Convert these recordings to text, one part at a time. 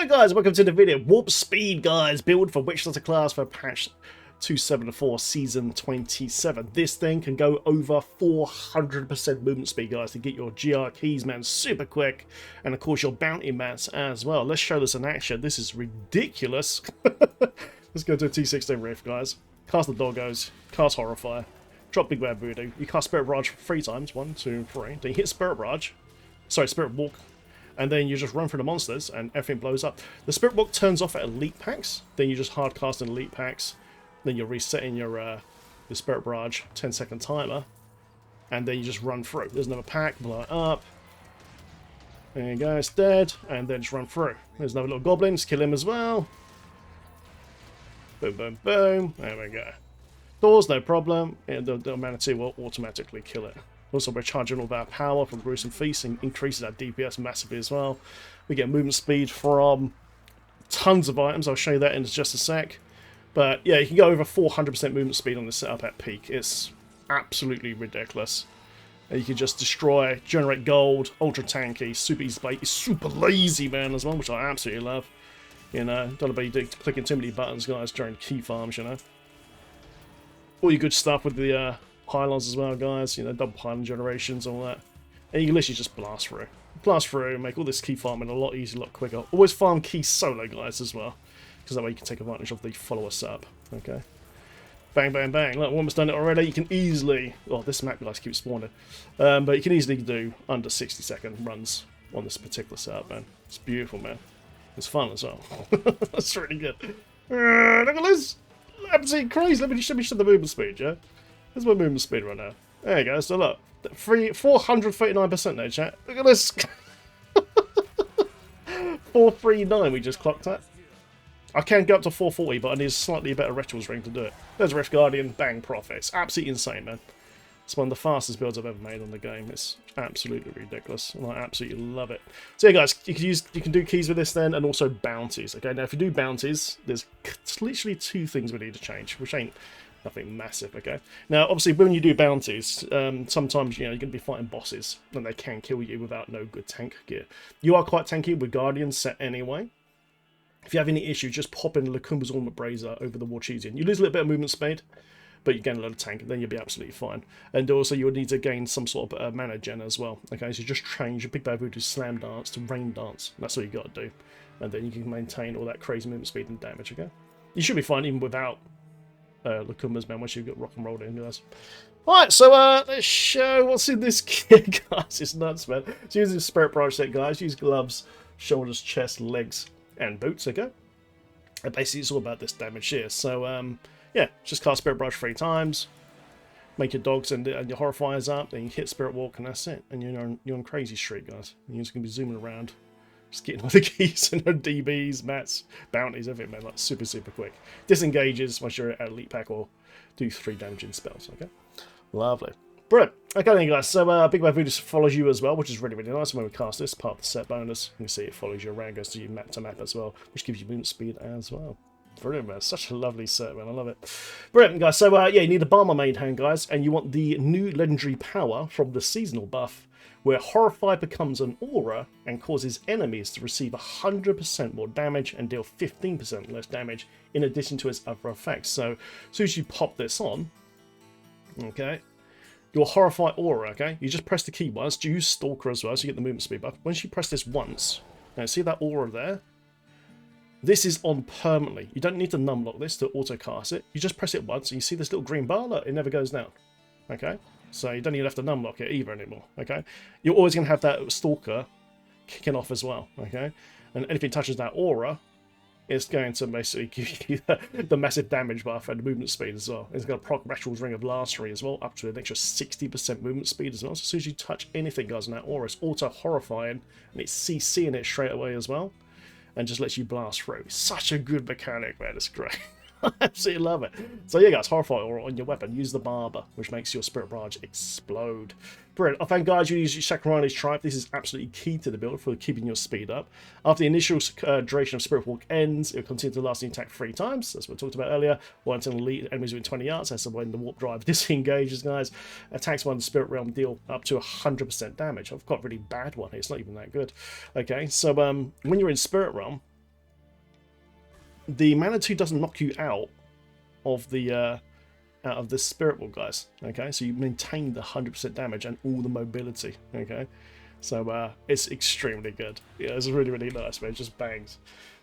Hello guys, welcome to the video. Warp Speed guys, build for Witchletter class for patch 2.7.4 season 27. This thing can go over 400% movement speed guys to get your GR keys man super quick, and of course your bounty mats as well. Let's show this in action. This is ridiculous. Let's go to a T16 riff guys. Cast the doggos, cast Horrify, drop Big Bad Voodoo. You cast Spirit Barrage 3 times, 1, 2, 3. Then you hit Spirit Barrage, sorry, Spirit Walk. And then you just run through the monsters and everything blows up. The Spirit Walk turns off at elite packs. Then you just hard cast in elite packs. Then you're resetting your Spirit Barrage 10-second timer. And then you just run through. There's another pack, blow it up. There you go, it's dead. And then just run through. There's another little goblin, just kill him as well. Boom, boom, boom. There we go. Doors, no problem. And the Manatee will automatically kill it. Also, we're charging all of our power from Gruesome Feast and increases our DPS massively as well. We get movement speed from tons of items. I'll show you that in just a sec. But yeah, you can go over 400% movement speed on this setup at peak. It's absolutely ridiculous. And you can just destroy, generate gold, ultra tanky, super easy play. It's super lazy, man, as well, which I absolutely love. You know, don't be clicking too many buttons, guys, during key farms, you know. All your good stuff with the pylons as well, guys, you know, double pylon generations, all that. And you can literally just blast through. Blast through, make all this key farming a lot easier, a lot quicker. Always farm keys solo, guys, as well. Because that way you can take advantage of the follower setup. Okay. Bang, bang, bang. Look, almost done it already. You can easily... Oh, this map, guys, keeps spawning. But you can easily do under 60-second runs on this particular setup, man. It's beautiful, man. It's fun as well. That's really good. Look at this! Absolutely crazy. Let me show the movement speed, yeah? There's my movement speed right now. There you go. So look, 439% there, chat. Look at this. 439 we just clocked at. I can go up to 440, but I need a slightly better Rituals ring to do it. There's Rift Guardian, bang, profit. It's absolutely insane, man. It's one of the fastest builds I've ever made on the game. It's absolutely ridiculous, and I absolutely love it. So yeah, guys, you can do keys with this then, and also bounties. Okay, now if you do bounties, there's literally 2 things we need to change, which ain't nothing massive. Okay, now obviously when you do bounties, sometimes you're going to be fighting bosses, and they can kill you without no good tank gear. You are quite tanky with Guardian set anyway. If you have any issue, just pop in Lacumba's Ornament Brazier over the Warcheesian. You lose a little bit of movement speed, but you gain a lot of tank, and then you'll be absolutely fine. And also you would need to gain some sort of mana gen as well. Okay, so just change your Big Bad Voodoo Slam Dance to Rain Dance. That's all you got to do. And then you can maintain all that crazy movement speed and damage, okay? You should be fine even without Lacumba's, man, once you get rock and rolled in, guys. Alright, so let's show what's in this kit, guys. It's nuts, man. So using Spirit Barrage set, guys. Use gloves, shoulders, chest, legs, and boots, okay? And basically it's all about this damage here. So, yeah, just cast Spirit Barrage 3 times, make your dogs and your Horrifiers up, then you hit Spirit Walk, and that's it. And you're on crazy street, guys. You're just going to be zooming around, just getting all the keys and DBs, mats, bounties, everything, man, like super, super quick. Disengages once you're at Elite Pack, or do 3 damaging spells, okay? Lovely. Brilliant. Okay then, guys, so Big Bad Voodoo follows you as well, which is really, really nice. When we cast this, part of the set bonus, you can see it follows you around, goes to you map to map as well, which gives you movement speed as well. Brilliant, man. Such a lovely set, man. I love it. Brilliant, guys. So, yeah, you need a Barmer main hand, guys, and you want the new legendary power from the seasonal buff, where Horrify becomes an aura and causes enemies to receive 100% more damage and deal 15% less damage, in addition to its other effects. So, as soon as you pop this on, okay, your Horrify aura, okay, you just press the key once. Use Stalker as well, so you get the movement speed buff. Once you press this once, now see that aura there? This is on permanently. You don't need to numlock this to auto-cast it. You just press it once, and you see this little green bar? Look, it never goes down. Okay? So you don't even have to numlock it either anymore. Okay? You're always going to have that Stalker kicking off as well. Okay? And anything touches that aura, it's going to basically give you the massive damage buff and movement speed as well. It's going to proc Ritual's Ring of Mastery as well, up to an extra 60% movement speed as well. So as soon as you touch anything, guys, in that aura, it's auto-horrifying, and it's CCing it straight away as well, and just lets you blast through. Such a good mechanic, man. It's great. I absolutely love it. So yeah, guys, Horrify aura on your weapon. Use the Barber, which makes your Spirit Barrage explode. Brilliant. I thank guys you use your Sakurani's Tribe. This is absolutely key to the build for keeping your speed up. After the initial duration of Spirit Walk ends, it will continue to last the attack 3 times. That's what we talked about earlier. Or until elite enemies within 20 yards. That's when the Warp Drive disengages, guys. Attacks one Spirit Realm deal up to 100% damage. I've got a really bad one here. It's not even that good. Okay, so when you're in Spirit Realm, the Mana 2 doesn't knock you out of the Spirit Ball, guys. Okay, so you maintain the 100% damage and all the mobility. Okay, so it's extremely good. Yeah, it's really, really nice, man. It just bangs.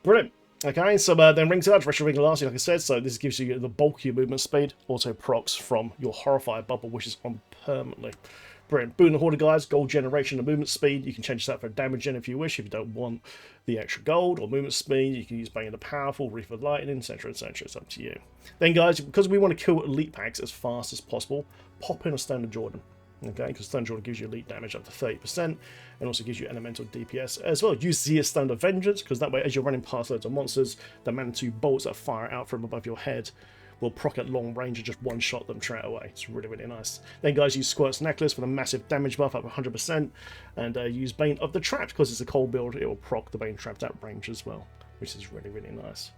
Brilliant. Okay, so then Ring Charge, Retro Ring Elastic, like I said, so this gives you the bulkier movement speed, also procs from your Horrify bubble, which is on permanently. Brilliant. Boon the Hoarder, guys, gold generation and movement speed. You can change that for damage gen if you wish, if you don't want the extra gold or movement speed. You can use Bane of the Powerful, Reef of Lightning, etc., etc. It's up to you. Then, guys, because we want to kill elite packs as fast as possible, pop in a Standard Jordan. Okay, because Standard Jordan gives you elite damage up to 30% and also gives you elemental DPS as well. Use Zia Standard Vengeance, because that way, as you're running past loads of monsters, the Mana 2 bolts that fire out from above your head will proc at long range and just one-shot them straight away. It's really, really nice. Then, guys, use Squirt's Necklace for the massive damage buff up 100%, and use Bane of the Trapped, because it's a cold build, it will proc the Bane Trapped at range as well, which is really, really nice.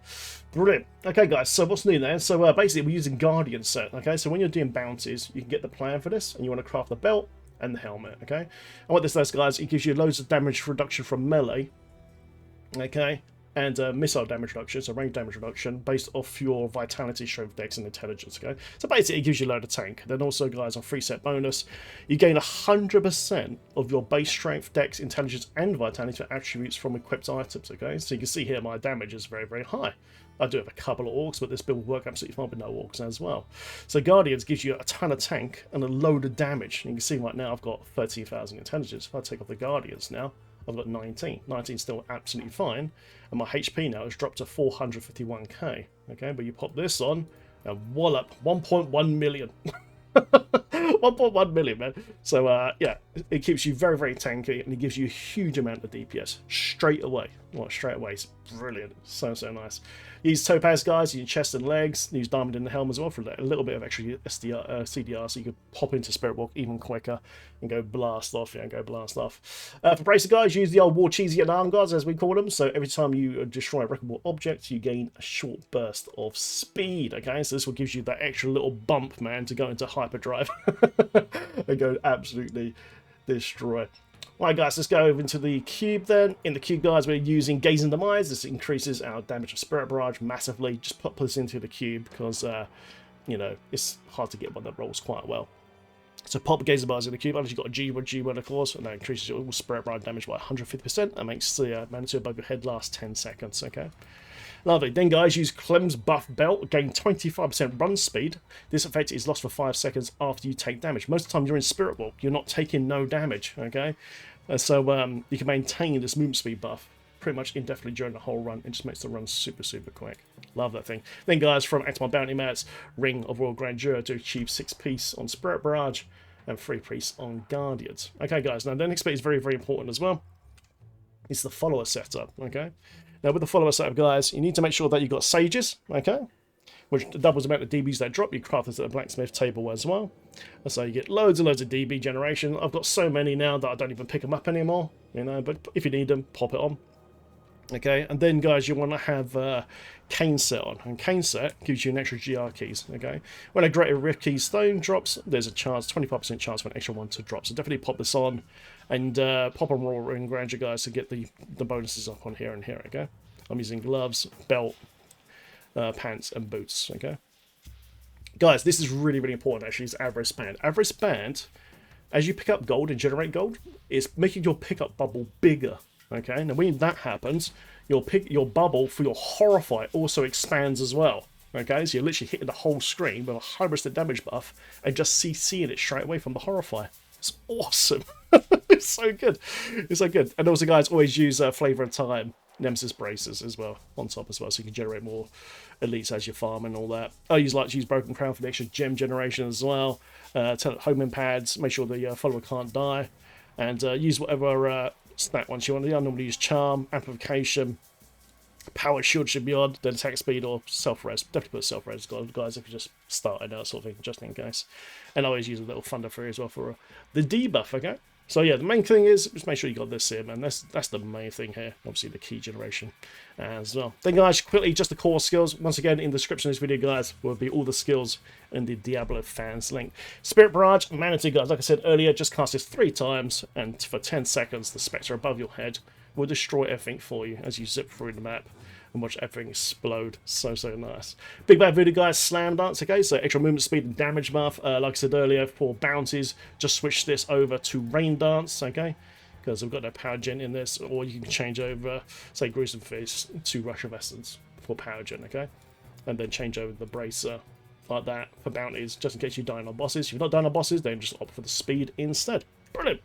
Brilliant. Okay, guys, so what's new there? So basically, we're using Guardian set, okay? So when you're doing bounties, you can get the plan for this, and you want to craft the belt and the helmet, okay? And what this does, guys, it gives you loads of damage reduction from melee, okay? And missile damage reduction, so range damage reduction, based off your vitality, strength, dex, and intelligence, okay? So basically, it gives you a load of tank. Then also, guys, on 3-set bonus, you gain 100% of your base strength, dex, intelligence, and vitality attributes from equipped items, okay? So you can see here, my damage is very, very high. I do have a couple of orcs, but this build will work absolutely fine with no orcs as well. So Guardians gives you a ton of tank and a load of damage. And you can see right now, I've got 13,000 intelligence. If I take off the Guardians now, I've got 19. 19 is still absolutely fine. And my HP now has dropped to 451k. Okay, but you pop this on, and wallop, 1.1 million. 1.1 million, man. So, yeah, it keeps you very, very tanky, and it gives you a huge amount of DPS straight away. Well, straight away. It's brilliant. So, so nice. Use Topaz, guys, use chest and legs. Use Diamond in the helm as well for a little bit of extra CDR, so you can pop into Spirit Walk even quicker and go blast off. Yeah, go blast off. For Bracer, guys, use the old War Cheesy and Arm Guards, as we call them. So every time you destroy a wreckable object, you gain a short burst of speed. Okay, so this will give you that extra little bump, man, to go into hyperdrive and go absolutely destroy. Right, guys, let's go over into the cube then. In the cube, guys, we're using Gaze and Demise. This increases our damage of Spirit Barrage massively. Just put this into the cube because, you know, it's hard to get one that rolls quite well. So pop Gaze and Demise in the cube, unless you've got a G1, of course, and that increases your Spirit Barrage damage by 150%. That makes the Mana 2 above your head last 10 seconds, okay? Lovely. Then, guys, use Clem's Buff Belt. Gain 25% run speed. This effect is lost for 5 seconds after you take damage. Most of the time you're in Spirit Walk, you're not taking no damage, okay? So you can maintain this movement speed buff pretty much indefinitely during the whole run. It just makes the run super, super quick. Love that thing. Then, guys, from Actimon Bounty Mats, Ring of Royal Grandeur to achieve 6 piece on Spirit Barrage and 3 piece on Guardians. Okay, guys, now the next bit is very, very important as well. It's the follower setup, okay? Now, with the follower setup, guys, you need to make sure that you've got Sages, okay? Which doubles the amount of DBs that drop. You craft this at a blacksmith table as well. And so you get loads and loads of DB generation. I've got so many now that I don't even pick them up anymore, you know, but if you need them, pop it on. Okay, and then, guys, you want to have Cane Set on. And Cane Set gives you an extra GR keys, okay? When a Greater Rift Key Stone drops, there's a chance, 25% chance for an extra one to drop. So definitely pop this on and pop on Royal Ring Grandeur, guys, to get the bonuses up on here and here, okay? I'm using gloves, belt, pants, and boots, okay? Guys, this is really, really important, actually, is Average Spand. Average Spand, as you pick up gold and generate gold, is making your pickup bubble bigger, okay? Now, when that happens, your bubble for your Horrify also expands as well, okay? So you're literally hitting the whole screen with a 100% damage buff and just CCing it straight away from the Horrify. It's awesome. It's so good. It's so good. And also, guys, always use Flavor of Time Nemesis Braces as well on top as well, so you can generate more elites as you farm and all that. I like to use Broken Crown for the extra gem generation as well. Homing pads, make sure the follower can't die, and use whatever stat ones you want. I normally use Charm, Amplification, Power Shield should be on, then attack speed or self-res. Definitely put self-res, guys, if you're just starting out sort of thing, just in case. And I always use a little Thunder Fury as well for the debuff, okay? So yeah, the main thing is just make sure you got this here, man. That's the main thing here. Obviously the key generation as well. Then, guys, quickly, just the core skills. Once again, in the description of this video, guys, will be all the skills in the Diablo fans link. Spirit Barrage, Mana 2, guys, like I said earlier, just cast this 3 times, and for 10 seconds, the spectre above your head will destroy everything for you as you zip through the map. and watch everything explode. So nice. Big Bad Voodoo guys, Slam Dance, okay? So extra movement speed and damage buff. Like I said earlier, for bounties, just switch this over to Rain Dance, okay? Because we've got no power gen in this, or you can change over, say, Gruesome Feast to Rush of Essence for power gen, okay? And then change over the Bracer like that for bounties, just in case you're dying on bosses. If you're not dying on bosses, then just opt for the speed instead. Brilliant.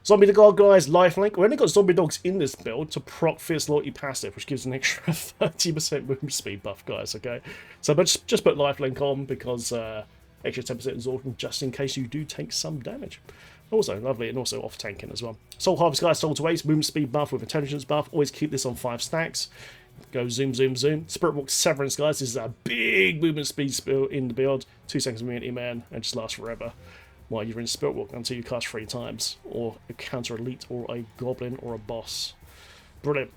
Zombie the God guys, lifelink. We only got zombie dogs in this build to proc Fierce Loyalty passive, which gives an extra 30% movement speed buff, guys, okay? So but just put lifelink on because extra 10% absorption just in case you do take some damage. Also lovely, and also off tanking as well. Soul Harvest guys, Soul to Waste, movement speed buff with intelligence buff. Always keep this on 5 stacks. Go zoom, zoom, zoom. Spirit Walk Severance, guys. This is a big movement speed in the build. 2 seconds immunity, man, and just lasts forever while you're in Spirit Walk until you cast 3 times, or a counter elite, or a goblin, or a boss. Brilliant.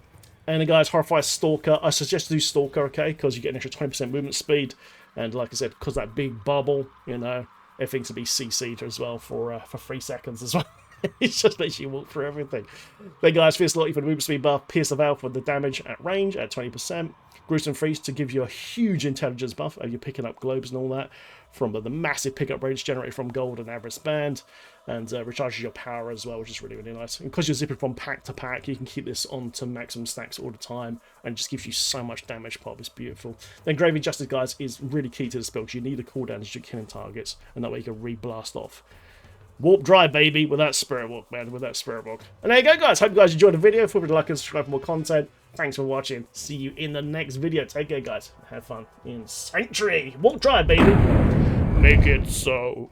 And then, guys, Horrify Stalker. I suggest to do Stalker, okay, because you get an extra 20% movement speed, and like I said, because that big bubble, you know, everything's to be CC'd as well for 3 seconds as well. It just lets you walk through everything. Then, guys, Fierce Loyalty for the movement speed buff, Pierce the Veil for the damage at range at 20%, Gruesome Feast to give you a huge intelligence buff, you're picking up globes and all that from the massive pickup rates generated from gold and average band, and recharges your power as well, which is really nice. And because you're zipping from pack to pack, you can keep this on to maximum stacks all the time, and it just gives you so much damage pop. It's beautiful. Then Gravy Justice, guys, is really key to this build. You need a cooldown as you're killing targets, and that way you can re-blast off. Warp Dry, baby, with that Spirit Walk, man, with that Spirit Walk. And there you go, guys. Hope you guys enjoyed the video. Feel free to like and subscribe for more content. Thanks for watching. See you in the next video. Take care, guys. Have fun in Sanctuary. Warp Dry, baby. Make it so.